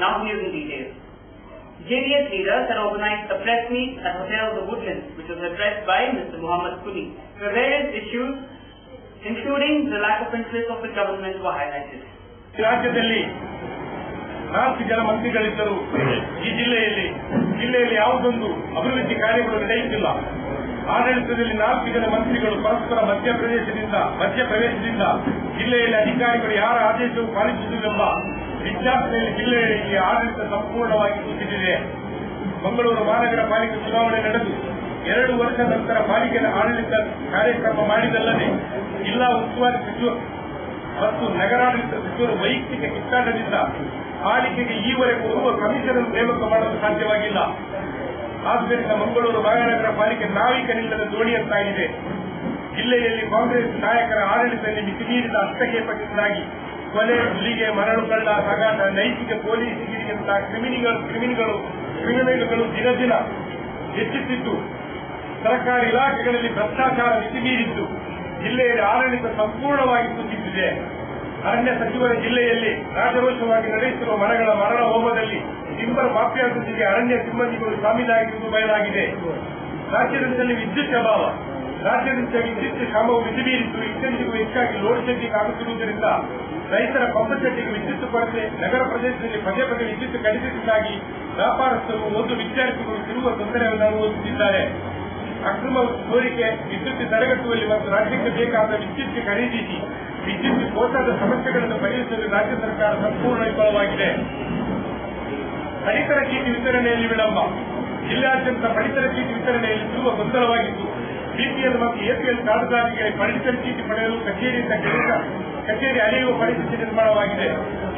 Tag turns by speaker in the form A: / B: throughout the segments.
A: Now news in detail. JDS leaders had organized a press meet at Hotel The Woodlands, which was addressed by Mr. Muhammad Kuni, where various issues, including the lack of interest of the government, were highlighted.
B: ರಾಜ್ಯದಲ್ಲಿ 4 ಜನ ಮಂತ್ರಿಗಳಿದ್ದರು. ಈ ಜಿಲ್ಲೆಯಲ್ಲಿ ಯಾವುದೊಂದು ಅಭಿವೃದ್ಧಿ ಕಾರ್ಯಗಳು ನಡೆಯುತ್ತಿಲ್ಲ. ಆಡಳಿತದಲ್ಲಿ 4 ಜನ ಮಂತ್ರಿಗಳು ಪರಸ್ಪರ ಮಧ್ಯಪ್ರವೇಶದಿಂದ ಜಿಲ್ಲೆಯಲ್ಲಿ ಅಧಿಕಾರಿಗಳು ಯಾರ ಆದೇಶವೂ ಪಾಲಿಸುವುದಿಲ್ಲ. ವಿಜ್ಞಾಪನೆಯಲ್ಲಿ ಜಿಲ್ಲೆಯಲ್ಲಿ ಆಡಳಿತ ಸಂಪೂರ್ಣವಾಗಿ ಕುಸಿದಿದೆ. ಮಂಗಳೂರು ಮಹಾನಗರ ಪಾಲಿಕೆ ಚುನಾವಣೆ ನಡೆದು 2 ವರ್ಷ ನಂತರ ಪಾಲಿಕೆ ಆಡಳಿತ ಕಾರ್ಯಕ್ರಮ ಮಾಡಿದಲ್ಲದೆ ಜಿಲ್ಲಾ ಉಸ್ತುವಾರಿ ಸಚಿವರು ಮತ್ತು ನಗರಾಡಳಿತ ಸಚಿವರು ವೈಯಕ್ತಿಕ ಕಿತ್ತಾಟದಿಂದ ಪಾಲಿಕೆಗೆ ಈವರೆಗೂ ಕಮಿಷನರ್ ನೇಮಕ ಮಾಡಲು ಸಾಧ್ಯವಾಗಿಲ್ಲ. ಆದ್ದರಿಂದ ಮಂಗಳೂರು ಮಹಾನಗರ ಪಾಲಿಕೆ ನಾವಿಕನಿಲ್ಲದ ದೋಣಿಯಂತಾಗಿದೆ. ಜಿಲ್ಲೆಯಲ್ಲಿ ಕಾಂಗ್ರೆಸ್ ನಾಯಕರ ಆಡಳಿತದಲ್ಲಿ ಮಿತಿಮೀರಿದ ಹಸ್ತಕ್ಷೇಪದಿಂದಾಗಿ ಕೊಲೆ, ಹುಲಿಗೆ, ಮರಳು ಕಳ್ಳ, ಸಾಗಾಟ, ನೈತಿಕ ಪೊಲೀಸರಿಗಿಂತ ಕ್ರಿಮಿನಲ್ಗಳು ದಿನ ದಿನ ಹೆಚ್ಚುತ್ತಿದ್ದು, ಸರ್ಕಾರಿ ಇಲಾಖೆಗಳಲ್ಲಿ ಭ್ರಷ್ಟಾಚಾರ ಮಿತಿಮೀರಿದ್ದು ಜಿಲ್ಲೆಯಲ್ಲಿ ಆಡಳಿತ ಸಂಪೂರ್ಣವಾಗಿ ಕುಸಿದಿದೆ. ಅರಣ್ಯ ಸಚಿವರ ಜಿಲ್ಲೆಯಲ್ಲಿ ರಾಜರೋಷವಾಗಿ ನಡೆಯುತ್ತಿರುವ ಮರಗಳ ಮರಣ ಹೋಮದಲ್ಲಿ ಟಿಂಬರ್ ಮಾಫಿಯಾದೊಂದಿಗೆ ಅರಣ್ಯ ಸಿಬ್ಬಂದಿಗಳು ಶಾಮೀಲಾಗಿರುವುದು ಬಯಲಾಗಿದೆ. ರಾಜ್ಯದಲ್ಲಿ ವಿದ್ಯುತ್ ಅಭಾವ. ರಾಜ್ಯದಿಂದ ವಿದ್ಯುತ್ ಕ್ಷಾಮವು ಮಿತಿಮೀರಿದ್ದು ಇತ್ತೀಚೆಗೂ ಹೆಚ್ಚಾಗಿ ಲೋಡ್ ಶೆಡ್ಡಿಂಗ್ ಆಗುತ್ತಿರುವುದರಿಂದ ರೈತರ ಪಂಪಸೆಟ್ಟಿಗೆ ವಿದ್ಯುತ್ ಕೊರತೆ, ನಗರ ಪ್ರದೇಶದಲ್ಲಿ ಪದೇ ಪದೇ ವಿದ್ಯುತ್ ಕಡಿತದಿಂದಾಗಿ ವ್ಯಾಪಾರಸ್ಥರು ಒಂದು ವಿದ್ಯಾರ್ಥಿಗಳು ಇರುವ ತೊಂದರೆಯನ್ನು ಅನುಭವಿಸುತ್ತಿದ್ದಾರೆ. ಅಕ್ರಮ ಸೋರಿಕೆ, ವಿದ್ಯುತ್ ತಡೆಗಟ್ಟುವಲ್ಲಿ ಮತ್ತು ರಾಜ್ಯಕ್ಕೆ ಬೇಕಾದ ವಿದ್ಯುತ್ ಖರೀದಿಸಿ ವಿದ್ಯುತ್ ಕೋಟಾದ ಸಮಸ್ಯೆಗಳನ್ನು ಪರಿಹರಿಸಲು ರಾಜ್ಯ ಸರ್ಕಾರ ಸಂಪೂರ್ಣ ವಿಫಲವಾಗಿದೆ. ಪಡಿತರ ಚೀಟಿ ವಿತರಣೆಯಲ್ಲಿ ವಿಳಂಬ. ಜಿಲ್ಲಾದ್ಯಂತ ಪಡಿತರ ಚೀಟಿ ವಿತರಣೆಯಲ್ಲಿ ತುಂಬ ಗೊಂದಲವಾಗಿದ್ದು, ಬಿಪಿಎಲ್ ಮತ್ತು ಎಪಿಎಲ್ ಕಾರ್ಡ್ದಾರರಿಗೆ ಪಡಿತರ ಚೀಟಿ ಪಡೆಯಲು ಕಚೇರಿ ಅಲೆಯುವ ಪರಿಸ್ಥಿತಿ ನಿರ್ಮಾಣವಾಗಿದೆ.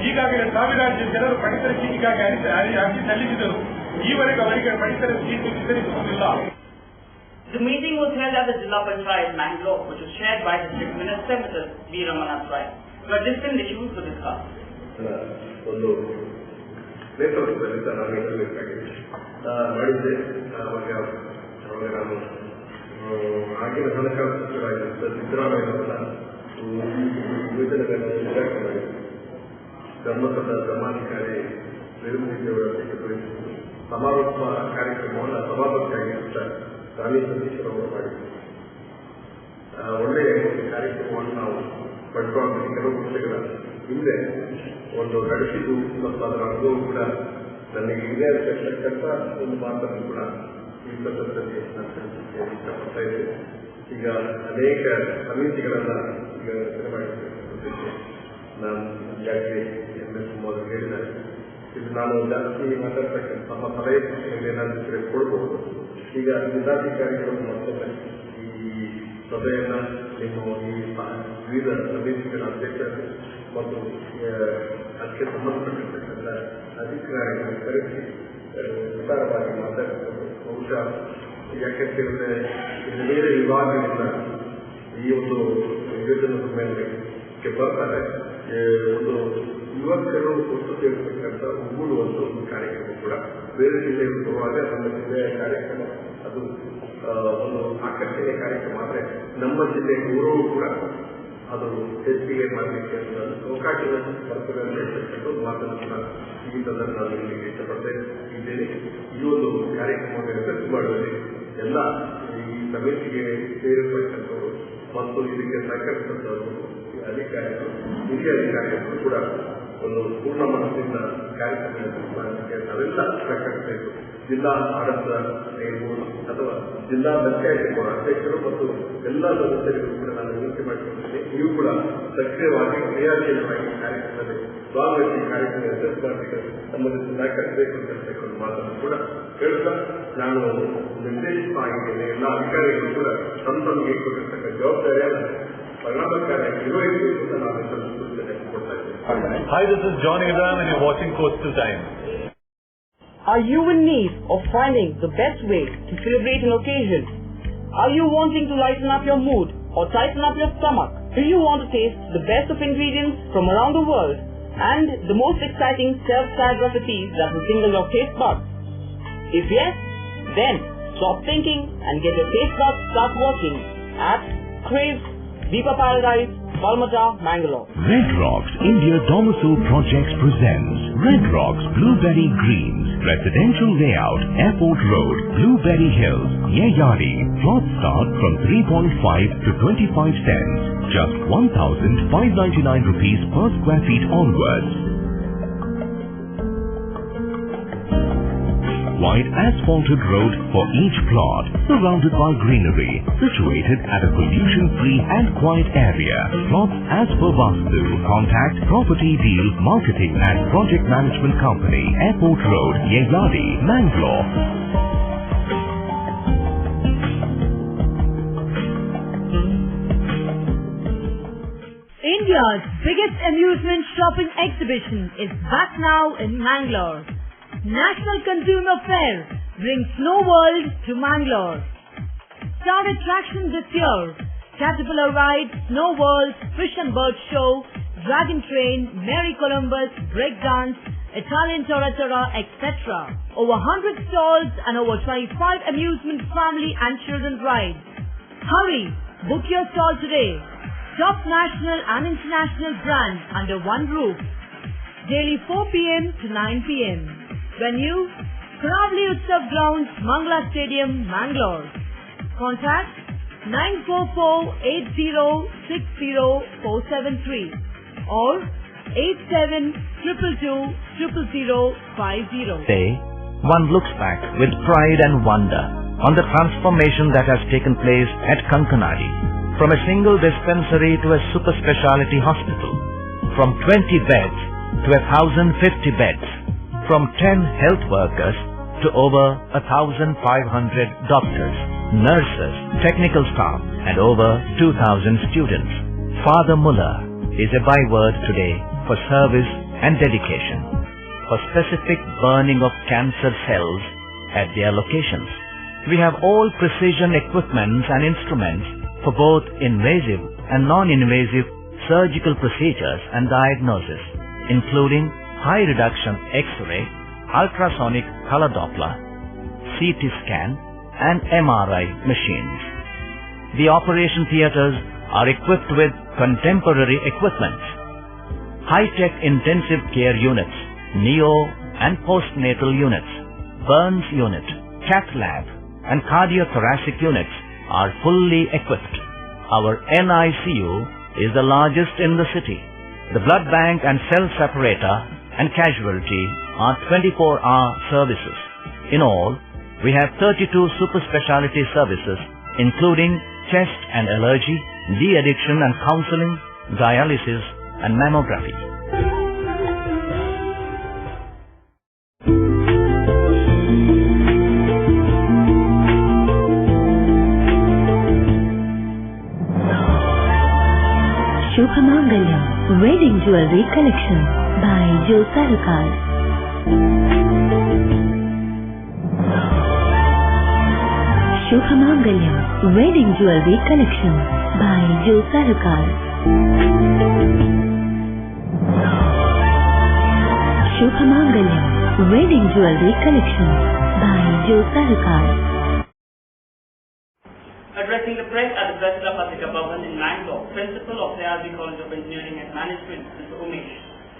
B: ಈಗಾಗಲೇ ಸಾವಿರಾರು ಜನರು ಪಡಿತರ ಚೀಟಿಗಾಗಿ ಅರ್ಜಿ ಸಲ್ಲಿಸಿದರು. ಈವರೆಗೂ ಅವರಿಗೆ ಪಡಿತರ ಚೀಟಿ ವಿತರಿಸುವುದಿಲ್ಲ.
A: The meeting was held at the Jilla Panchayat, Mangalore, which was chaired by District Minister Mr. B. Ramanath Rai, where different issues were discussed.
C: ಒಂದು ನೇತೃತ್ವದಲ್ಲಿ ನಾನು ಹೇಳಬೇಕಾಗಿದೆ ಮಾಡಿದ್ದೆ. ಅವಾಗ ನಾನು ಆಗಿನ ಹಣಕಾಸು ಸಚಿವರಾಗಿದ್ದ ಸಿದ್ದರಾಮಯ್ಯವರ ಯೋಜನೆಗಳನ್ನು ಉಲ್ಲೇಖ ಮಾಡಿದ್ದೆ. ಧರ್ಮಸ್ಥಳ ಧರ್ಮಾಧಿಕಾರಿ ವೇದಮೂರ್ತಿಯವರ ಅಧ್ಯಕ್ಷತೆಯಲ್ಲಿ ಸಮಾರೋಪ ಕಾರ್ಯಕ್ರಮವನ್ನು ಸಭಾಪತಿಯಾಗಿರುತ್ತಾ ರಾಣಿ ಸತೀಶ್ವರವರು ಮಾಡಿದ್ದರು. ಒಳ್ಳೆಯ ಕಾರ್ಯಕ್ರಮವನ್ನು ನಾವು ಪಡ್ಕೊಂಡು ಕೆಲವು ವರ್ಷಗಳ ಹಿಂದೆ ಒಂದು ನಡೆಸಿದ್ದು ಮತ್ತು ಅದರ ಅನುಭವ ಕೂಡ ನನಗೆ ಇದೆ ಅಂತಕ್ಕಂಥ ಒಂದು ಮಾತನ್ನು ಕೂಡ ಈ ಸಂದರ್ಭದಲ್ಲಿ ನಾನು ತಿಳಿಸಲಿಕ್ಕೆ ಇಷ್ಟಪಡ್ತಾ ಇದ್ದೇನೆ. ಈಗ ಅನೇಕ ಸಮಿತಿಗಳನ್ನು ಈಗ ರಚನೆ ಮಾಡಿದ್ದಕ್ಕೆ ನಾನು ಯಾಕೆ ಮೊದಲು ಹೇಳಿದ್ದಾರೆ. ಇದು ನಾನು ಜಾಸ್ತಿ ಮಾತಾಡ್ತಕ್ಕಂಥ ನಮ್ಮ ಸಲಹೆ ಏನಾದರೂ ಕೊಡಬಹುದು. ಈಗ ಜಿಲ್ಲಾಧಿಕಾರಿಗಳು ಮತ್ತೊಮ್ಮೆ ಈ ಸಭೆಯನ್ನ ನಿಮ್ಮ ಈ ವಿವಿಧ ಸಮಿತಿಗಳ ಅಧ್ಯಕ್ಷರು ಮತ್ತು ಅದಕ್ಕೆ ಸಂಬಂಧಪಟ್ಟಿರ್ತಕ್ಕಂಥ ಅಧಿಕಾರಿಗಳನ್ನು ಕರೆಸಿ ವಿಸ್ತಾರವಾಗಿ ಮಾತಾಡಿಕೊಂಡು ಬಹುಶಃ ಯಾಕೆಂತೇಳಿದ್ರೆ ಇದು ಬೇರೆ ವಿಭಾಗದಿಂದ ಈ ಒಂದು ಯೋಜನೆ ಸಮ್ಮೇಳನಕ್ಕೆ ಬರ್ತಾರೆ. ಒಂದು ಯುವಕರು ಒಟ್ಟು ಸೇರಿರ್ತಕ್ಕಂಥ ಒಗ್ಗೂಡುವಂಥ ಒಂದು ಕಾರ್ಯಕ್ರಮ ಕೂಡ ಬೇರೆ ಜಿಲ್ಲೆಗೆ ಬರುವಾಗ ನಮ್ಮ ಜಿಲ್ಲೆಯ ಕಾರ್ಯಕ್ರಮ ಅದು ಒಂದು ಆಕರ್ಷಣೆಯ ಕಾರ್ಯಕ್ರಮ. ಆದರೆ ನಮ್ಮ ಜಿಲ್ಲೆಯ ಗೌರವ ಕೂಡ ಅದು ಹೆಚ್ಚಿಗೆ ಮಾಡಲಿಕ್ಕೆ ಅವಕಾಶ ಬರ್ತದೆ ಅಂತ ಹೇಳ್ತಕ್ಕಂಥ ಒಂದು ಮಾತನ್ನು ಕೂಡ ಈ ಸಂದರ್ಭ ನಾನು ಹೇಳಲಿಕ್ಕೆ ಇಷ್ಟಪಡ್ತಾ ಇದ್ದೇನೆ. ಈ ಒಂದು ಕಾರ್ಯಕ್ರಮವನ್ನು ಯಶಸ್ವಿ ಮಾಡುವಲ್ಲಿ ಎಲ್ಲ ಈ ಸಮಿತಿಗೆ ಸೇರಿರ್ತಕ್ಕಂಥವರು ಮತ್ತು ಇದಕ್ಕೆ ಸಹಕರಿಸಿದಂಥವರು ಅಧಿಕಾರಿಗಳು, ಹಿರಿಯ ಅಧಿಕಾರಿಗಳು ಕೂಡ ಒಂದು ಪೂರ್ಣ ಮನಸ್ಸಿಂದ ಕಾರ್ಯಕ್ರಮ ಮಾಡಲಿಕ್ಕೆ ನಾವೆಲ್ಲ ಸಹಕರಿಸಬೇಕು. ಜಿಲ್ಲಾ ಆಡಳಿತ ಇರ್ಬೋದು ಅಥವಾ ಜಿಲ್ಲಾ ಪಂಚಾಯತ್ ಅಧ್ಯಕ್ಷರು ಮತ್ತು ಎಲ್ಲ ಸದಸ್ಯರಿಗೂ ಕೂಡ ನಾನು ವಿನಂತಿ ಮಾಡಿಕೊಂಡಿದ್ದೇನೆ. ನೀವು ಕೂಡ ಸಕ್ರಿಯವಾಗಿ ಕ್ರಿಯಾಶೀಲವಾಗಿ ಕಾರ್ಯಕ್ರಮದಲ್ಲಿ ಭಾಗವಹಿಸಿ ಕಾರ್ಯಕ್ರಮ ಯಶಸ್ಸು ಮಾಡಲಿಕ್ಕೆ ಸಂಬಂಧಿಸಿ ಸಹಕರಿಸಬೇಕು ಅಂತ ಹೇಳ್ತಕ್ಕಂಥ ಮಾತನ್ನು ಕೂಡ ಹೇಳುತ್ತಾ ನಾನು ನಿರ್ದೇಶಿತವಾಗಿದ್ದೇನೆ. ಎಲ್ಲ ಅಧಿಕಾರಿಗಳು ಕೂಡ ತಮಗೆ ಕೊಟ್ಟಿರ್ತಕ್ಕಂಥ ಜವಾಬ್ದಾರಿಯನ್ನು ಪರಿಣಾಮಕಾರಿಯಾಗಿ ನಿರ್ವಹಿಸಬೇಕು ಅಂತ ನಾನು ಸೂಚನೆ ಕೊಡ್ತಾ ಇದ್ದೇನೆ.
D: Hi, this is John Abraham and you're watching Coastal Times.
E: Are you in need of finding the best way to celebrate an occasion? Are you wanting to lighten up your mood or tighten up your stomach? Do you want to taste the best of ingredients from around the world and the most exciting self-styled recipes that will tingle your taste buds? If yes, then stop thinking and get your taste buds start working at Crave's Deepa Paradise Balmata, Mangalore.
F: Red Rocks India Domicile Projects presents Red Rocks Blueberry Greens. Residential layout, Airport Road, Blueberry Hills, Yeyari. Plots start from 3.5 to 25 cents. Just 1,599 rupees per square feet onwards. Wide asphalted road for each plot, surrounded by greenery, situated at a pollution-free and quiet area. Plots as per Vastu. Contact Property Deal Marketing and Project Management Company, Airport Road, Yeyari, Mangalore.
G: India's biggest amusement shopping exhibition is back now in Mangalore. National Consumer Fair brings Snow World to Mangalore. Star attractions this year: Caterpillar Ride, Snow World, Fish and Bird Show, Dragon Train, Mary Columbus, Breakdance, Italian Tora, etc. Over 100 stalls and over 25 amusement family and children rides. Hurry! Book your stall today. Top national and international brands under one roof. Daily 4 p.m. to 9 p.m. Venue, Karavli Utsav Grounds, Mangala Stadium, Mangalore. Contact 944-8060-473 or 87222050.
H: Today, one looks back with pride and wonder on the transformation that has taken place at Kankanadi. From a single dispensary to a super speciality hospital. From 20 beds to 1,050 beds. From 10 health workers to over 1,500 doctors, nurses, technical staff and over 2,000 students. Father Muller is a byword today for service and dedication, for specific burning of cancer cells at their locations. We have all precision equipments and instruments for both invasive and non-invasive surgical procedures and diagnosis, including high reduction X-ray, ultrasonic color Doppler, CT scan and MRI machines. The operation theatres are equipped with contemporary equipment, high-tech intensive care units, neo and postnatal units, burns unit, cath lab and cardiothoracic units are fully equipped. Our NICU is the largest in the city. The blood bank and cell separator and casualty are 24-hour services. In all, we have 32 super specialty services including chest and allergy, de-addiction and counseling, dialysis and mammography.
I: Shubhamangalyam Wedding Jewelry Collection by Joe Sarukar. Shubhamangalyam Wedding Jewelry Collection by Joe Sarukar. Shubhamangalyam Wedding Jewelry Collection by Joe Sarukar.
A: Addressing the press at the Press Club Patrika Bhavan in Mangalore, Principal of Sayadri College of Engineering and Management, Mr. Umesh,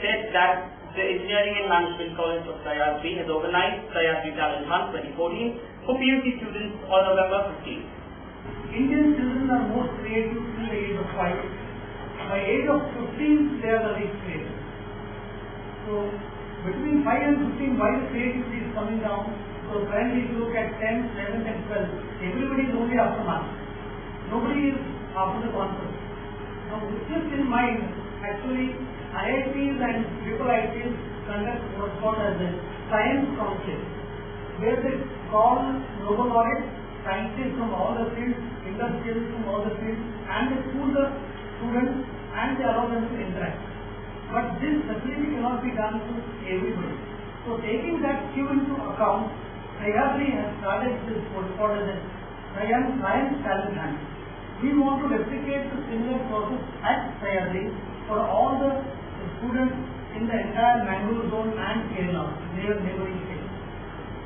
A: said that the Engineering and Management College of Sayadri has organized Sayadri Talent Hunt 2014 for PUC students on November 15th.
J: Indian children are most creative till the age of 5. By age of 15, they are the least creative. So, between 5 and 15, why the creativity is coming down? So currently if you look at 10th, 11th and 12th, everybody is only after maths. Nobody is after the concept. Now with this in mind, actually IITs and triple IITs conduct what's called as a science conclave, where they call Nobel laureates, scientists from all the fields, industrialists from all the fields, and they school the students and they allow them to interact. But this facility cannot be done to everybody. So taking that cue into account, Sayadri has started this what's called as a Science Talent Hunt. We want to replicate the similar process at Sayadri for all the students in the entire Mangalore zone and Kerala, their neighboring states.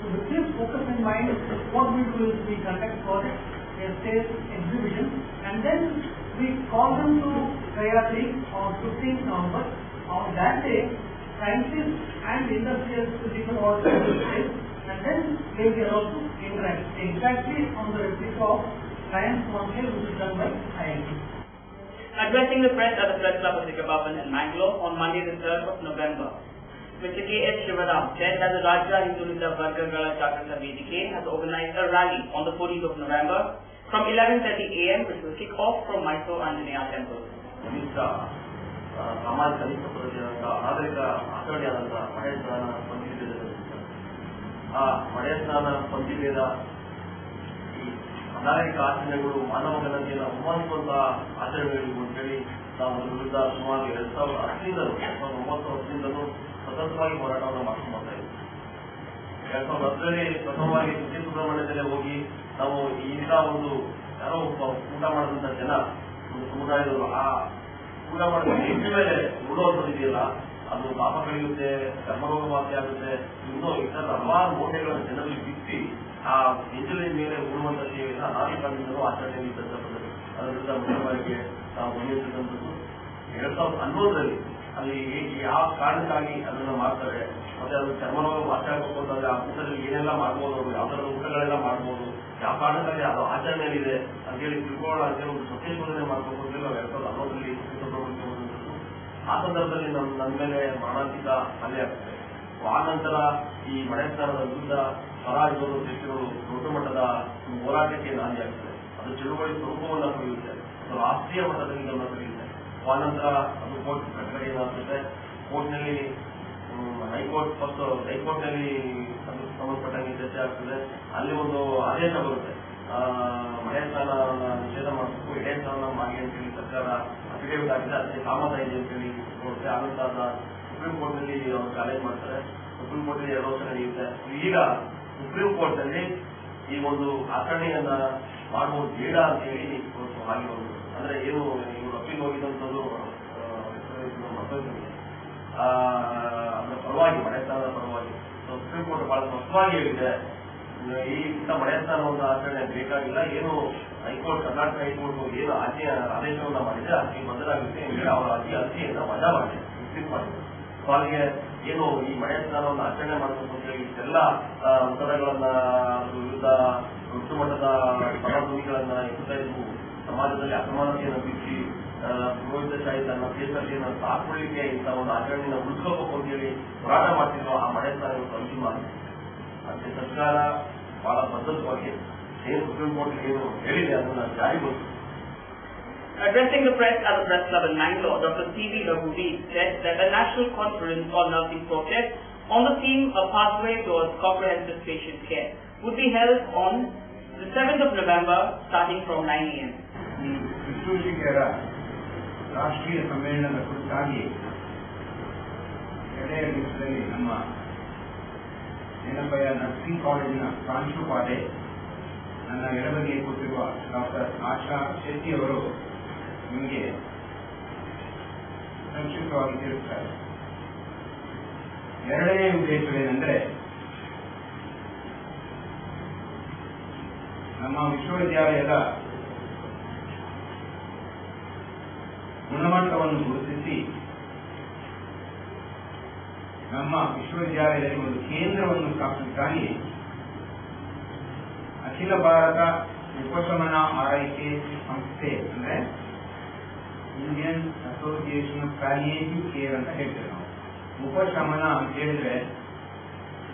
J: So with this focus in mind, what we do is we conduct projects, a stage exhibition, and then we call them to Sayatri on 15th November. On that day, scientists and industrial people also will stay, and then they will be allowed to interact exactly on the replica of Science Mountain, which is done by IIT.
A: Addressing the press at the Press Club of Vikapappan in Mangalore on Monday the 3rd of November, Mr. K.S. Shivaram said that the Rajya Hindulita Vargagala Jagrata Vedike has organized a rally on the 14th of November from 11:30 a.m. which will kick off from Mysore Anjaneya Temple.
K: ಸಾಮಾಜಿಕ ಪ್ರಜೆಯಾದಂಥ ಆಧುನಿಕ ಆಚರಣೆಯಾದಂಥ ಮಳೆ ಸ್ನಾನ ಪಂಚಭೇದ. ಆ ಮಳೆ ಸ್ನಾನ ಪಂಚಭೇದ ಈ ಅನಾಗರಿಕ ಆಚರಣೆಗಳು ಮಾನವ ಘನತೆಯನ್ನು ಅವಮಾನಿಸುವಂತಹ ಆಚರಣೆಗಳಿಗೂ ಅಂತೇಳಿ ನಾವು ಅದರ ವಿರುದ್ಧ ಸುಮಾರು 2010ರಿಂದಲೂ 2009 ವರ್ಷದಿಂದಲೂ ಸತತವಾಗಿ ಹೋರಾಟವನ್ನು ಮಾಡ್ಕೊಂಡು ಬರ್ತಾ ಇದ್ದೀವಿ. 2010ರಲ್ಲಿ ಪ್ರಥಮವಾಗಿ ಕೃಷಿ ಸುಬ್ರಹ್ಮಣ್ಯದಲ್ಲೇ ಹೋಗಿ ನಾವು ಇಂಥ ಒಂದು ಯಾರೋ ಊಟ ಮಾಡಿದಂಥ ಜನ ಒಂದು ಸಮುದಾಯದವರು ಆ ಊಟ ಮಾಡಿದ ಹೆಜ್ಜೆ ಮೇಲೆ ಉಳ್ಳೋದಿದೆಯಲ್ಲ, ಅದು ಪಾಪ ಕಳೆಯುತ್ತೆ, ಚರ್ಮರೋಗ ವಾಸಿ ಆಗುತ್ತೆ, ಇನ್ನೂ ಇತರ ಹಲವಾರು ಮೂಟೆಗಳನ್ನು ಜನರಲ್ಲಿ ಬಿತ್ತಿ ಆ ಹೆಜ್ಜೆಯ ಮೇಲೆ ಉಳುವಂತ ಸೇವೆಯನ್ನು ಅನಾದಿಕಾಲದಿಂದಲೂ ಆಚರಣೆಯಲ್ಲಿ ತಲುಪಬಹುದು. ಅದರ ವಿರುದ್ಧ ಮುಖ್ಯವಾಗಿ ನಾವು ಗಮನಿಸಿದಂಥದ್ದು 2011ರಲ್ಲಿ ಅಲ್ಲಿ ಯಾವ ಕಾರಣಕ್ಕಾಗಿ ಅದನ್ನು ಮಾಡ್ತಾರೆ, ಮತ್ತೆ ಅದು ಚರ್ಮರೋಗ ವಾಸಿ ಆಗಬೇಕು ಅಂತಂದ್ರೆ ಆ ಊಟದಲ್ಲಿ ಏನೆಲ್ಲ ಮಾಡ್ಬೋದು, ಯಾವ ಥರದ ಊಟಗಳೆಲ್ಲ ಮಾಡ್ಬೋದು, ಯಾವ ಕಾರಣಕ್ಕಾಗಿ ಅದು ಆಚರಣೆಯಲ್ಲಿದೆ ಅಂತೇಳಿ ತಿಳ್ಕೊಳ್ಳೋಣ ಅಂತೇಳಿ ಒಂದು ಸತ್ಯಶೋಧನೆ ಮಾಡಬೇಕು ಅಂತ 2011ರಲ್ಲಿ ಆ ಸಂದರ್ಭದಲ್ಲಿ ನನ್ನ ಮೇಲೆ ಮಾನಸಿಕ ಹಲ್ಲೆ ಆಗ್ತದೆ. ಆ ನಂತರ ಈ ಮಳೆ ಸ್ನಾನದ ವಿರುದ್ಧ ಸ್ವರಾಜ್ಯಗಳು ವ್ಯಕ್ತಿಗಳು ದೊಡ್ಡ ಮಟ್ಟದ ಹೋರಾಟಕ್ಕೆ ನಾಂದಿ ಆಗ್ತದೆ. ಅದು ಚಳುವಳಿ ಸ್ವರೂಪವನ್ನು ಪಡೆಯುತ್ತೆ, ಅದು ರಾಷ್ಟ್ರೀಯ ಮಟ್ಟದಲ್ಲಿ ಗಮನ ಪಡೆಯುತ್ತೆ. ಆ ನಂತರ ಅದು ಕೋರ್ಟ್ ಪ್ರಕರಣ ಏನಾಗ್ತದೆ, ಕೋರ್ಟ್ನಲ್ಲಿ ಹೈಕೋರ್ಟ್ನಲ್ಲಿ ಸಂಬಂಧಪಟ್ಟಂಗೆ ಚರ್ಚೆ ಆಗ್ತದೆ. ಅಲ್ಲಿ ಒಂದು ಆದೇಶ ಬರುತ್ತೆ, ಮಳೆ ಸ್ನಾನವನ್ನು ನಿಷೇಧ ಮಾಡಬೇಕು, ಎಡೆ ಸ್ನಾನ ಮಾಡಿ ಅಂತೇಳಿ ಸರ್ಕಾರ ಅಫಿಡೇವಿಟ್ ಆಗಿದೆ, ಅದಕ್ಕೆ ಸಾಮತ ಇದೆ ಅಂತೇಳಿ ಕೊಡುತ್ತೆ. ಆನಂತರ ಸುಪ್ರೀಂ ಕೋರ್ಟ್ನಲ್ಲಿ ಅವರು ಚಾಲೆಂಜ್ ಮಾಡ್ತಾರೆ. ಸುಪ್ರೀಂ ಕೋರ್ಟ್ನಲ್ಲಿ 2 ವರ್ಷ ನಡೆಯುತ್ತೆ. ಈಗ ಸುಪ್ರೀಂ ಕೋರ್ಟ್ನಲ್ಲಿ ಈ ಒಂದು ಆಚರಣೆಯನ್ನ ಮಾಡುವುದು ಬೇಡ ಅಂತೇಳಿ ಇವತ್ತು ಹಾಗೆ ಬಂದರು. ಅಂದ್ರೆ ಏನು ಇವರು ಅಪೀಲ್ ಹೋಗಿದಂಥದ್ದು ಅದರ ಪರವಾಗಿ, ಮಳೆ ಸ್ನಾನದ ಪರವಾಗಿ ಸುಪ್ರೀಂ ಕೋರ್ಟ್ ಬಹಳ ಸ್ಪಷ್ಟವಾಗಿ ಹೇಳಿದೆ, ಈ ಇಂಥ ಮಳೆ ಸ್ನಾನವನ್ನು ಆಚರಣೆ ಬೇಕಾಗಿಲ್ಲ. ಏನು ಹೈಕೋರ್ಟ್, ಕರ್ನಾಟಕ ಹೈಕೋರ್ಟ್ ಏನು ಆದೇಶವನ್ನ ಮಾಡಿದ್ರೆ ಅದಕ್ಕೆ ಬದಲಾಗುತ್ತೆ, ಅವರ ಅರ್ಜಿಯನ್ನು ವಜಾ ಮಾಡಿದೆ ಸುಪ್ರೀಂ ಕೋರ್ಟ್. ಸೊ ಅಲ್ಲಿಗೆ ಏನು ಈ ಮಳೆ ಸ್ನಾನವನ್ನು ಆಚರಣೆ ಮಾಡಬೇಕು ಅಂತ ಹೇಳಿ ಇಷ್ಟೆಲ್ಲ ಒತ್ತಡಗಳನ್ನ ಅದ್ರ ವಿರುದ್ಧ ದೊಡ್ಡ ಮಟ್ಟದ ಸಮರ್ಥನೆಗಳನ್ನ ಎತ್ತುತ್ತಾ ಇದ್ವು. ಸಮಾಜದಲ್ಲಿ ಅಸಮಾನತೆಯನ್ನು ಬಿಚ್ಚಿ ಪುರೋಹಿತಶಾಹಿತನ ಕೇಸರಿಯನ್ನು ಸಾಕೊಳ್ಳಿಕ್ಕೆ ಇಂಥ ಒಂದು ಆಚರಣೆಯನ್ನು ಉಳಿಸ್ಕೋಬೇಕು ಅಂತ ಹೇಳಿ ಹೋರಾಟ ಮಾಡ್ತಿದ್ರು. ಆ ಮಳೆ ಸ್ನಾನವನ್ನು ಕಂಟಿನ್ಯೂ ಆಗಿದೆ. ಅದಕ್ಕೆ ಸರ್ಕಾರ ಬಹಳ ಬದ್ಧವಾಗಿ ಏನು ಸುಪ್ರೀಂ ಕೋರ್ಟ್ ಏನು ಹೇಳಿದೆ ಅದನ್ನು ಜಾರಿಗೊಳಿಸಿದೆ.
A: Addressing the press at the Press Club in Mangalore, Dr. C.V. Raghuvi said that a national conference on nursing protest on the theme A Pathway Towards Comprehensive Patient Care would be held on the 7th of November starting from 9 a.m.
L: ಈ ಶುಶ್ರೂಷಕಿಯರ ರಾಷ್ಟ್ರೀಯ ಸಮ್ಮೇಳನದ ಕುರಿತಾಗಿ ಎಳೆಯ ದಿವಸದಲ್ಲಿ ನಮ್ಮ ಏನಪ್ಪಯ್ಯ nursing ಕಾಲೇಜಿನ ಪ್ರಾಂಶುಪಾಲೆ ನನ್ನ ಎಡಬದಿಗೆ ಕೂತಿರುವ doctor ಆಶಾ ಶೆಟ್ಟಿ ಅವರು ನಿಮಗೆ ಸಂಕ್ಷಿಪ್ತವಾಗಿ ತಿಳಿಸುತ್ತಾರೆ. ಎರಡನೇ ಉದ್ದೇಶವೇನೆಂದರೆ, ನಮ್ಮ ವಿಶ್ವವಿದ್ಯಾಲಯದ ಗುಣಮಟ್ಟವನ್ನು ಗುರುತಿಸಿ ನಮ್ಮ ವಿಶ್ವವಿದ್ಯಾಲಯದಲ್ಲಿ ಒಂದು ಕೇಂದ್ರವನ್ನು ಸ್ಥಾಪಿಸಲಿಕ್ಕಾಗಿ ಅಖಿಲ ಭಾರತ ಉಪಶಮನ ಆರೈಕೆ ಸಂಸ್ಥೆ ಅಂದ್ರೆ Indian association of palliative care ಅಂತ ಹೇಳ್ತೇವೆ ನಾವು. ಉಪಶಮನ ಅಂತ ಹೇಳಿದ್ರೆ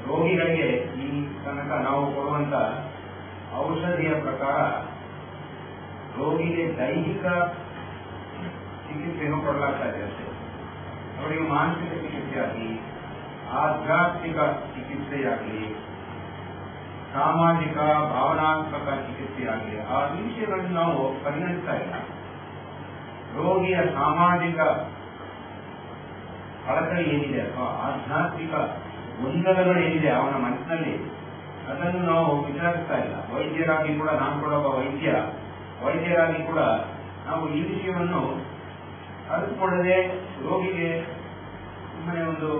L: ರೋಗಿಗಳಿಗೆ ಈ ತನಕ ನಾವು ಕೊಡುವಂತ ಔಷಧಿಯ ಪ್ರಕಾರ ರೋಗಿಗೆ ದೈಹಿಕ ಚಿಕಿತ್ಸೆಯನ್ನು ಕೊಡಲಾಗ್ತಾ ಇದೆ ಅಷ್ಟೇ. ಅವರಿಗೆ ಮಾನಸಿಕ ಚಿಕಿತ್ಸೆ ಆಗಲಿ, ಆಧ್ಯಾತ್ಮಿಕ ಚಿಕಿತ್ಸೆಯಾಗಲಿ, ಸಾಮಾಜಿಕ ಭಾವನಾತ್ಮಕ ಚಿಕಿತ್ಸೆಯಾಗಲಿ ಆ ವಿಷಯಗಳನ್ನು ನಾವು ಪರಿಗಣಿಸ್ತಾ ಇಲ್ಲ. ರೋಗಿಯ ಸಾಮಾಜಿಕ ಕಳಕಳಿ ಏನಿದೆ ಅಥವಾ ಆಧ್ಯಾತ್ಮಿಕ ಗೊಂದಲಗಳು ಏನಿದೆ ಅವನ ಮನಸ್ಸಿನಲ್ಲಿ ಅದನ್ನು ನಾವು ವಿಚಾರಿಸ್ತಾ ಇಲ್ಲ. ವೈದ್ಯರಾಗಿ ಕೂಡ, ನಾನು ಕೂಡ ಒಬ್ಬ ವೈದ್ಯರಾಗಿ ಕೂಡ ನಾವು ಈ ವಿಷಯವನ್ನು ಅರಿತುಕೊಳ್ಳದೆ ರೋಗಿಗೆ ಸುಮ್ಮನೆ ಒಂದು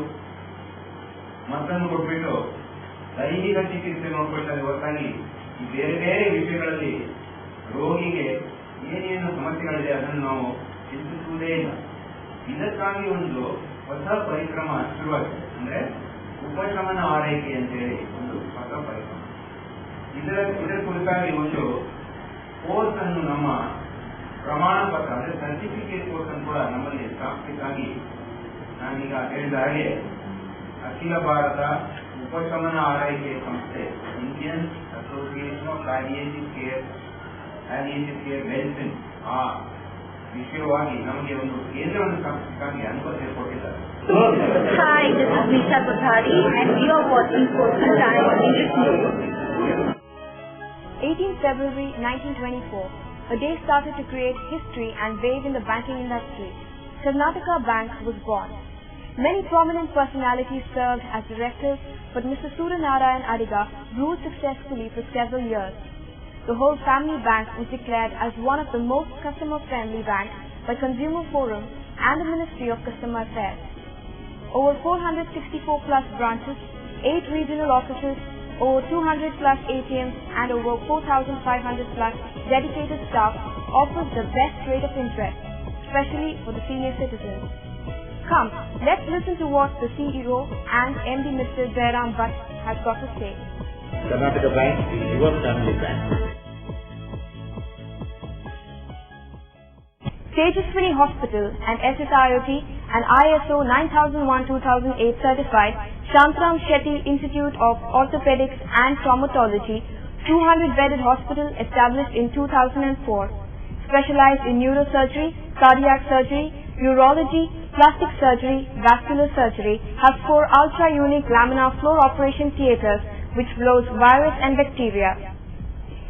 L: ಮತ್ತನ್ನು ಕೊಟ್ಬಿಟ್ಟು ದೈಹಿಕ ಚಿಕಿತ್ಸೆ ನೋಡ್ಕೊಳ್ತಾರೆ ಹೊರತಾಗಿ ಈ ಬೇರೆ ಬೇರೆ ವಿಷಯಗಳಲ್ಲಿ ರೋಗಿಗೆ ಏನೇನು ಸಮಸ್ಯೆಗಳಿದೆ ಅದನ್ನು ನಾವು ಚಿಂತಿಸುವುದೇ ಇಲ್ಲ. ಇದಕ್ಕಾಗಿ ಒಂದು ಹೊಸ ಪರಿಕ್ರಮ ಶುರುವಾಗಿದೆ. ಅಂದ್ರೆ ಉಪಶಮನ ಆರೈಕೆ ಅಂತೇಳಿ ಒಂದು ಹೊಸ ಪರಿಕ್ರಮ. ಇದರ ಕುರಿತಾಗಿ ಒಂದು ಕೋರ್ಸ್ ಅನ್ನು ನಮ್ಮ ಪ್ರಮಾಣ ಪತ್ರ ಅಂದ್ರೆ ಸರ್ಟಿಫಿಕೇಟ್ ಕೋರ್ಸ್ ಅನ್ನು ಕೂಡ ನಮ್ಮಲ್ಲಿ ಸ್ಥಾಪಿತವಾಗಿ ನಾನೀಗ ಹೇಳಿದ ಹಾಗೆ ಅಖಿಲ ಭಾರತ ಉಪಶಮನ ಆರೈಕೆ ಸಂಸ್ಥೆ Indian association of palliative care medicine ಆ ವಿಷಯವಾಗಿ ನಮಗೆ ಒಂದು ಕೇಂದ್ರವನ್ನು ಸ್ಥಾಪಿಸಲಿಕ್ಕಾಗಿ ಅನುಮತಿ ಕೊಟ್ಟಿದ್ದಾರೆ.
I: Hi, this is Nisha Kothari and you are watching Coastal Time on English News.
M: 18 February 1924, a day started to create history and wave in the banking industry. Karnataka Bank was born. Many prominent personalities served as directors, but Mr. Suryanarayan Adiga ruled successfully for several years. The whole family bank was declared as one of the most customer-friendly banks by Consumer Forum and the Ministry of Customer Affairs. Over 464 plus branches, 8 regional offices, over 200 plus ATMs and over 4,500 plus dedicated staff offers the best rate of interest, especially for the senior citizens. Come, let's listen to what the CEO and MD Mr. Jairam Bhatt has got to say.
N: Karnataka Bank is your family bank.
M: Tejaswini Hospital and SSIOT and ISO 9001-2008 certified Shantaram Shetty Institute of Orthopedics and Traumatology, 200-bedded hospital established in 2004, specialized in neurosurgery, cardiac surgery, urology, plastic surgery, vascular surgery, has 4 ultra-unique laminar floor operation theatres which blows virus and bacteria.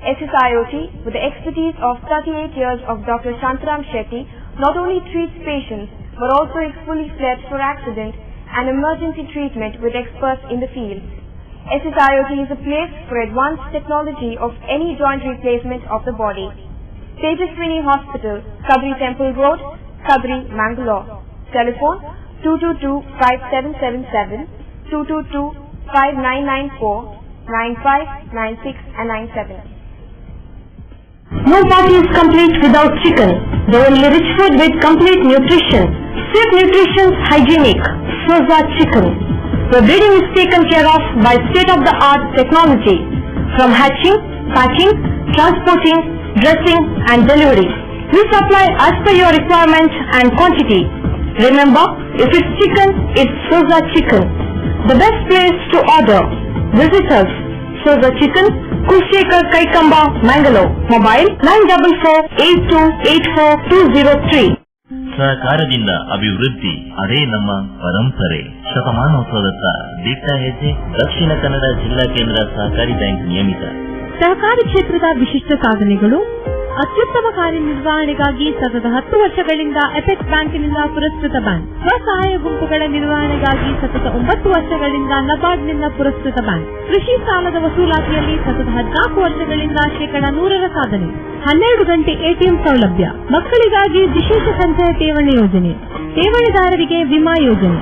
M: SSIOT, with the expertise of 38 years of Dr. Shantaram Shetty, not only treats patients but also is fully fledged for accident and emergency treatment with experts in the field. SSIOT is a place for advanced technology of any joint replacement of the body. Tejaswini Hospital, Kabri Temple Road, Kabri, Mangalore. Telephone 222-5777, 222-5994, 95, 96 and 97.
G: No party is complete without chicken. The only rich food with complete nutrition. Safe nutrition, hygienic. Soza Chicken. The breeding is taken care of by state-of-the-art technology. From hatching, packing, transporting, dressing and delivery. We supply as per your requirement and quantity. Remember, if it's chicken, it's Soza Chicken. The best place to order. Visit us. Soza Chicken, Kushekar Kaikamba, Mangalore. Mobile 944-8284-203.
O: ಸಹಕಾರದಿಂದ ಅಭಿವೃದ್ಧಿ ಅದೇ ನಮ್ಮ ಪರಂಪರೆ. ಶತಮಾನೋತ್ಸವದತ್ತ ದಿಟ್ಟ ಹೆಜ್ಜೆ. ದಕ್ಷಿಣ ಕನ್ನಡ ಜಿಲ್ಲಾ ಕೇಂದ್ರ ಸಹಕಾರಿ ಬ್ಯಾಂಕ್ ನಿಯಮಿತ.
G: ಸಹಕಾರಿ ಕ್ಷೇತ್ರದ ವಿಶಿಷ್ಟ ಸಾಧನೆಗಳು. ಅತ್ಯುತ್ತಮ ಕಾರ್ಯನಿರ್ವಹಣೆಗಾಗಿ ಸತತ 10 ವರ್ಷಗಳಿಂದ ಎಪೆಕ್ಸ್ ಬ್ಯಾಂಕಿನಿಂದ ಪುರಸ್ಕೃತ ಬ್ಯಾಂಕ್. ಸ್ವಸಹಾಯ ಗುಂಪುಗಳ ನಿರ್ವಹಣೆಗಾಗಿ ಸತತ 9 ವರ್ಷಗಳಿಂದ ನಬಾರ್ಡ್ನಿಂದ ಪುರಸ್ಕೃತ ಬ್ಯಾಂಕ್. ಕೃಷಿ ಸಾಲದ ವಸೂಲಾತಿಯಲ್ಲಿ ಸತತ 14 ವರ್ಷಗಳಿಂದ 100% ಸಾಧನೆ. 12 ಗಂಟೆ ಎಟಿಎಂ ಸೌಲಭ್ಯ. ಮಕ್ಕಳಿಗಾಗಿ ವಿಶೇಷ ಸಂಚಯ ಠೇವಣಿ ಯೋಜನೆ. ಠೇವಣಿದಾರರಿಗೆ ವಿಮಾ ಯೋಜನೆ.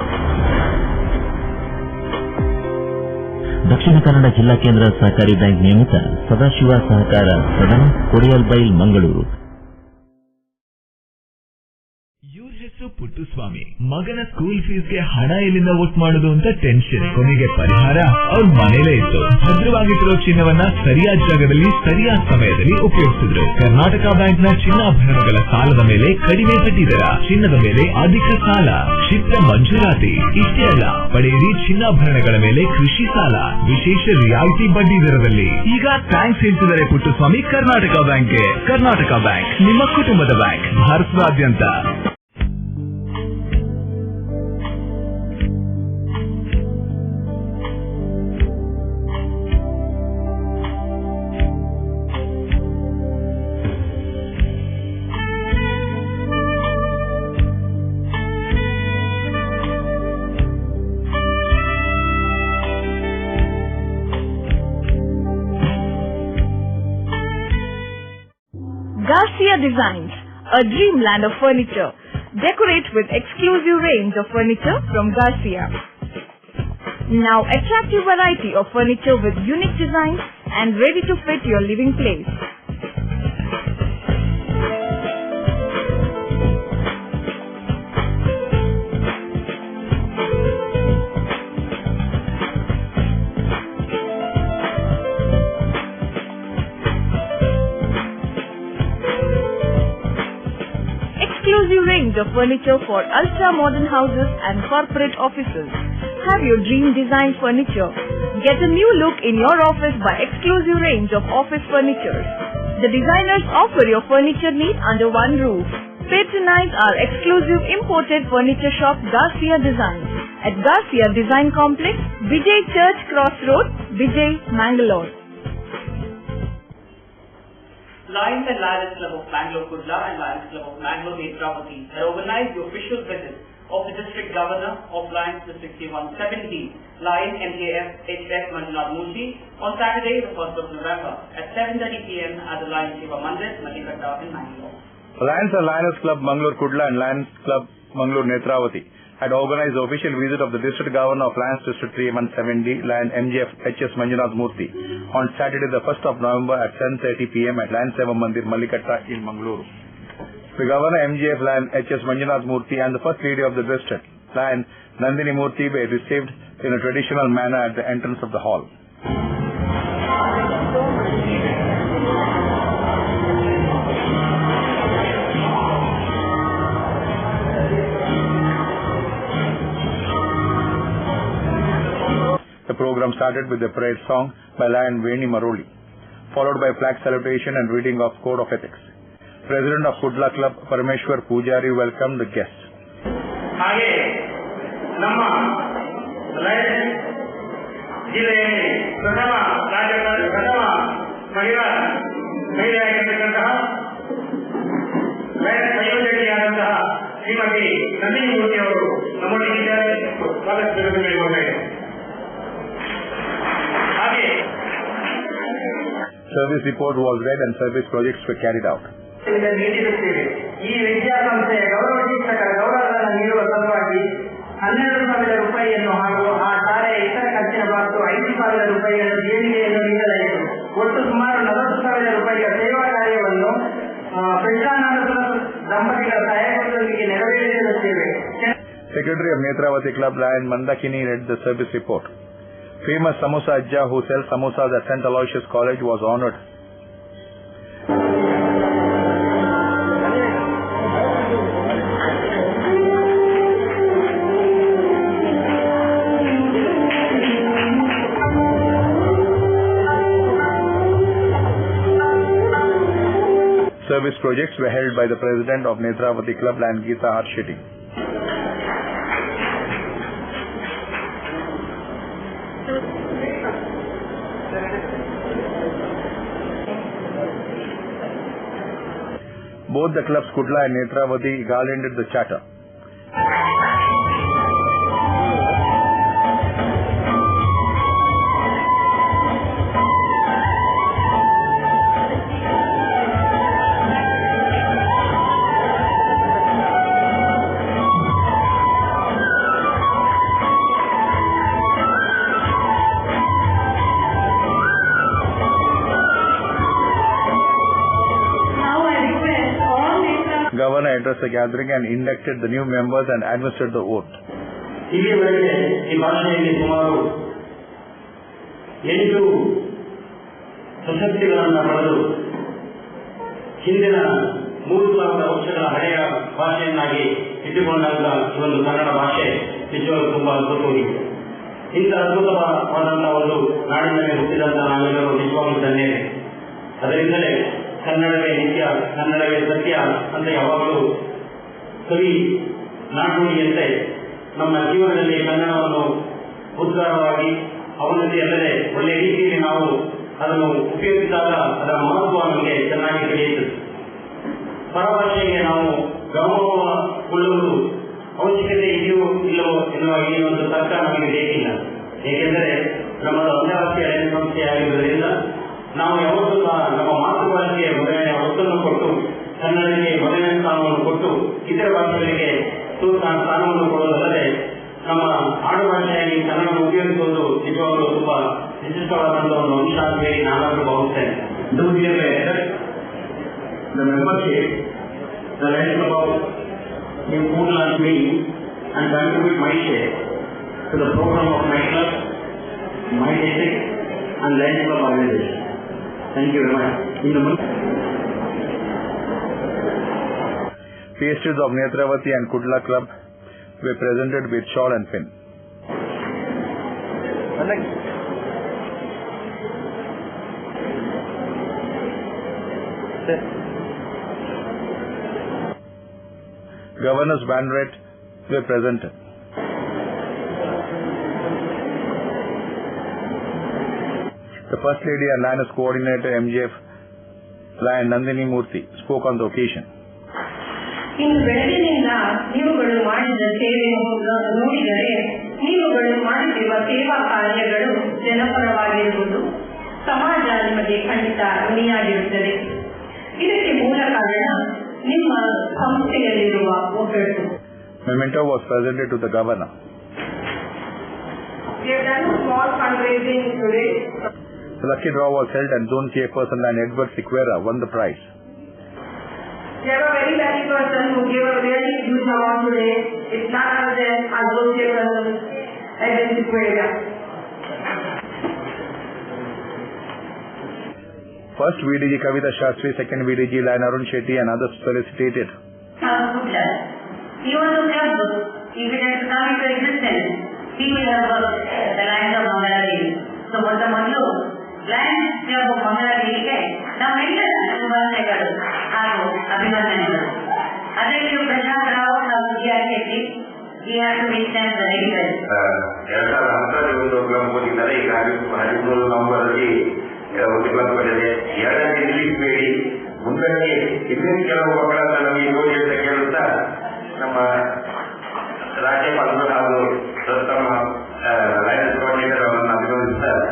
O: ದಕ್ಷಿಣ ಕನ್ನಡ ಜಿಲ್ಲಾ ಕೇಂದ್ರ ಸಹಕಾರಿ ಬ್ಯಾಂಕ್ ನಿಯಮಿತ ಸದಾಶಿವ ಸಹಕಾರ ಸದನ, ಕೊಡಿಯಲ್ಬೈಲ್, ಮಂಗಳೂರು.
P: ಹೆಸರು ಪುಟ್ಟುಸ್ವಾಮಿ. ಮಗನ ಸ್ಕೂಲ್ ಫೀಸ್ಗೆ ಹಣ ಎಲ್ಲಿಂದ ಒಟ್ಟು ಮಾಡುದು ಅಂತ ಟೆನ್ಷನ್. ಕೊನೆಗೆ ಪರಿಹಾರ ಅವ್ರ ಮನೇಲೇ ಇತ್ತು. ಭದ್ರವಾಗಿಟ್ಟಿರೋ ಚಿನ್ನವನ್ನ ಸರಿಯಾದ ಜಾಗದಲ್ಲಿ ಸರಿಯಾದ ಸಮಯದಲ್ಲಿ ಉಪಯೋಗಿಸಿದ್ರು. ಕರ್ನಾಟಕ ಬ್ಯಾಂಕ್ನ ಚಿನ್ನಾಭರಣಗಳ ಸಾಲದ ಮೇಲೆ ಕಡಿಮೆ ಬಡ್ಡಿ ದರ, ಚಿನ್ನದ ಮೇಲೆ ಅಧಿಕ ಸಾಲ, ಕ್ಷಿಪ್ರ ಮಂಜೂರಾತಿ. ಇಷ್ಟೇ ಅಲ್ಲ, ಪಡೆಯಿರಿ ಚಿನ್ನಾಭರಣಗಳ ಮೇಲೆ ಕೃಷಿ ಸಾಲ ವಿಶೇಷ ರಿಯಾಯಿತಿ ಬಡ್ಡಿ ದರದಲ್ಲಿ. ಈಗ ಥ್ಯಾಂಕ್ಸ್ ಹೇಳ್ತಿದ್ದಾರೆ ಪುಟ್ಟುಸ್ವಾಮಿ ಕರ್ನಾಟಕ ಬ್ಯಾಂಕ್ಗೆ. ಕರ್ನಾಟಕ ಬ್ಯಾಂಕ್ ನಿಮ್ಮ ಕುಟುಂಬದ ಬ್ಯಾಂಕ್, ಭಾರತದಾದ್ಯಂತ.
M: Garcia Designs, a dreamland of furniture. Decorate with exclusive range of furniture from Garcia. Now attractive variety of furniture with unique designs and ready to fit your living place.
G: range of furniture for ultra-modern houses and corporate offices. Have your dream design furniture. Get a new look in your office by exclusive range of office furniture. The designers offer your furniture need under one roof. Patronize our exclusive imported furniture shop Garcia Designs at Garcia Design Complex, Vijay Church Cross Road, Vijay, Mangalore.
A: Lions and Lioness Club of Mangalore Kudla and Lions Club of Mangalore Netravati have organized the official visit of the District Governor of Lions District 170, Lion MJF HF Manjunath Murthy, on Saturday, the 1st of November at 7:30 p.m. at the Lion Shiva Mandir, Malikatta in Mangalore.
Q: Lions and Lioness Club Mangalore Kudla and Lions Club Mangalore Netravati had organized the official visit of the District Governor of Lions District 170, Lion MJF HS Manjunath Murthy, on Saturday the 1st of November at 10:30 p.m. at Lion Shiva Mandir, Malikatta in Mangalore. The Governor MJF Lion HS Manjunath Murthy and the First Lady of the District, Lion Nandini Murthy, were received in a traditional manner at the entrance of the hall. The program started with a parade song by Lion Veni Maroli, followed by flag salutation and reading of Code of Ethics. President of Kudla Club, Parameshwar Pujari, welcomed the guests.
B: ಹಾಗೆ ನಮ್ಮ Lions ಜಿಲ್ಲೆಯಲ್ಲಿ ಪ್ರಥಮ ಮಹಿಳೆಯಾಗಿರ್ತಕ್ಕಂತಹ Lions ಸಂಯೋಜಕಿಯಾದಂತಹ Shrimati Nandini ಮೂರ್ತಿ ಅವರು ನಮ್ಮೊಂದಿಗಿದ್ದಾರೆ. ಸ್ವಾಗತ.
Q: Service report was read and service projects were carried out.
J: ನೀಡಿರುತ್ತೇವೆ. ಈ ವಿದ್ಯಾಸಂಸ್ಥೆಯ ಗೌರವ ಶಿಕ್ಷಕರ ಗೌರವವನ್ನು ನೀಡುವ ಸಲುವಾಗಿ 12,000 ರೂಪಾಯಿಯನ್ನು ಹಾಗೂ ಆ ಶಾಲೆಯ ಇತರ ಖರ್ಚಿನ ಬಾತು 5,000 ರೂಪಾಯಿಗಳ ದೇಣಿಗೆಯನ್ನು ನೀಡಲಾಯಿತು. ಒಟ್ಟು ಸುಮಾರು 40,000 ರೂಪಾಯಿಯ ಸೇವಾ ಕಾರ್ಯವನ್ನು ಪ್ರಜ್ಞಾನಂದ ದಂಪತಿಗಳ ಸಹಾಯಕರೊಂದಿಗೆ ನೆರವೇರಿಸುತ್ತೇವೆ.
Q: Secretary of Netravati Club, Lion Mandakini, read the service report. Famous Samosa Ajja, who sells samosas at St. Aloysius College, was honoured. Service projects were held by the President of Netravati Club, Lion Geeta Harshetty. Both the clubs, Kudla and Netravati, garlanded the charter. Governor addressed the gathering and inducted the new members and administered the oath.
J: ಇಲ್ಲಿವರೆಗೆ ಈ ಭಾಷೆಯಲ್ಲಿ ಸುಮಾರು 8 ಪ್ರಶಸ್ತಿಗಳನ್ನು ಪಡೆದು ಹಿಂದಿನ 3,000 ವರ್ಷಗಳ ಹಳೆಯ ಭಾಷೆಯನ್ನಾಗಿ ಇಟ್ಟುಕೊಂಡಾಗ ಈ ಒಂದು ಕನ್ನಡ ಭಾಷೆ ನಿಜವಾಗ್ಲೂ ತುಂಬಾ ಅದ್ಭುತವಾಗಿದೆ. ಇಂಥ ಅದ್ಭುತವಾದಂತಹ ಒಂದು ನಾಡಿನಲ್ಲಿ ಹುಟ್ಟಿದಂತಹ ನಾವೆಲ್ಲರೂ ನಿಜವಾಗ್ಲೂ ಧನ್ಯರೇ. ಅದರಿಂದಲೇ ಕನ್ನಡವೇ ನಿತ್ಯ, ಕನ್ನಡವೇ ಸತ್ಯ ಅಂತ ಯಾವಾಗಲೂ ಕವಿ ನಾಟುಣಿಯಂತೆ ನಮ್ಮ ಜೀವನದಲ್ಲಿ ಕನ್ನಡವನ್ನು ಉದ್ಗಾರವಾಗಿ ಅವನತಿಯಲ್ಲದೆ ಒಳ್ಳೆಯ ರೀತಿಯಲ್ಲಿ ನಾವು ಅದನ್ನು ಉಪಯೋಗಿಸಿದಾಗ ಅದರ ಮಹತ್ವ ನಮಗೆ ಚೆನ್ನಾಗಿ ತಿಳಿಯುತ್ತದೆ. ಪರಭಾಷೆಗೆ ನಾವು ಗೌರವಗೊಳ್ಳುವುದು ಅವಶ್ಯಕತೆ ಇದೆಯೋ ಇಲ್ಲವೋ ಎನ್ನುವ ಈ ಒಂದು ತರ್ಕ ನಮಗೆ ಬೇಕಿಲ್ಲ. ಏಕೆಂದರೆ ನಮ್ಮದು ಅಂತಾರಾಷ್ಟ್ರೀಯ ರೈಲು ಸಂಸ್ಥೆಯಾಗಿರುವುದರಿಂದ ನಾವು ಯಾವತ್ತೂ ಸಹ ನಮ್ಮ ಮಾತೃಭಾಷೆಗೆ ಮೊದಲನೇ ಒತ್ತನ್ನು ಕೊಟ್ಟು, ಕನ್ನಡಕ್ಕೆ ಮೊದಲನೇ ಸ್ಥಾನವನ್ನು ಕೊಟ್ಟು, ಇತರ ಭಾಷೆಗಳಿಗೆ ಸ್ಥಾನವನ್ನು ಕೊಡುವುದಲ್ಲದೆ ನಮ್ಮ ಆಡುಭಾಷೆಯಾಗಿ ಕನ್ನಡವನ್ನು ಉಪಯೋಗಿಸುವುದು ನಿಜವಾಗಲೂ ತುಂಬಾ ವಿಶಿಷ್ಟವಾದಂತಹ ಒಂದು ಅಂಶ ಅಂತ ಹೇಳಿ ನಾನಾದರೂ ಭಾವಿಸ್ತೇನೆ.
B: The membership, the Lions Club in Kudla me and contribute my share to the program of my club, my district and Lions Club organization. Thank you very much.
Q: Pastries of Netravati and Kudla Club were presented with shawl and pin. Governor's banneret were presented. The First Lady and Lioness Coordinator MGF Lion Nandini Murthy spoke on the occasion.
R: ಇನ್ನು ಬೆಳಗಿನಿಂದ ನೀವುಗಳು ಮಾಡಿದ ಸೇವೆಯನ್ನು ನೋಡಿದರೆ ನೀವುಗಳು ಮಾಡುತ್ತಿರುವ ಸೇವಾ ಕಾರ್ಯಗಳು ಜನಪರವಾಗಿರುವುದು ಸಮಾಜ ನಿಮಗೆ ಖಂಡಿತ ಋಣಿಯಾಗಿರುತ್ತದೆ. ಇದಕ್ಕೆ ಮೂಲ ಕಾರಣ ನಿಮ್ಮ ಸಂಸ್ಥೆಯಲ್ಲಿರುವ ಒಗ್ಗಟ್ಟು.
Q: Memento was presented to the governor.
R: We have done a small fundraising today.
Q: The lucky draw was held and Zone Chairperson and Edward Sequeira won the prize.
R: We have a very lucky person who gave a really huge amount today. It's none other than our Zone Chairperson, Edward Sequeira.
Q: First VDG Kavita Shastri, second VDG Lion Arun Shetty and others felicitated.
R: Even though we have booked, if it has come into existence, he will have worked the lines of Mangala Devi. So what the Mandu, lines of Mangala Devi, ನಮ್ಮೆಲ್ಲರ ಶುಭಾಶಯಗಳು ಹಾಗೂ ಅಭಿನಂದನೆಗಳು. ಅದಕ್ಕೆ ಪ್ರಶಾಂತ್ ರಾವ್ ಹಾಗೂ ವಿದ್ಯಾರ್ಥಿ we have to meet them very well.
S: 2013 ಹೋಗಿದ್ದಾರೆ. ಈಗ 13 ನವೆಂಬರ್ನಲ್ಲಿ ಒಂದು ಕ್ಲಬ್ ಬಂದಿದೆ. ಎರಡನೇ ನಿಲ್ಲಿಸಬೇಡಿ, ಮುಂದಕ್ಕೆ ಇನ್ನೇನು ಕೆಲವು ಮಕ್ಕಳನ್ನ ನಮಗೆ ಯೋಗಿ ಅಂತ ಕೇಳುತ್ತಾ ನಮ್ಮ ರಾಜ್ಯಪಾಲರು ಹಾಗೂ ತಮ್ಮ ಲಯನ್ಸ್ ಕೋಆರ್ಡಿನೇಟರ್ ಅವರನ್ನು ಅಭಿನಂದಿಸುತ್ತಾರೆ.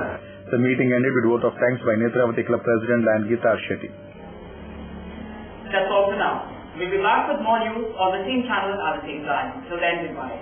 Q: The meeting ended with vote of thanks by Netravati Club President Lion Geeta Shetty.
A: That's all for now. We'll be back with more news on the same channel at the same time. Till then, goodbye.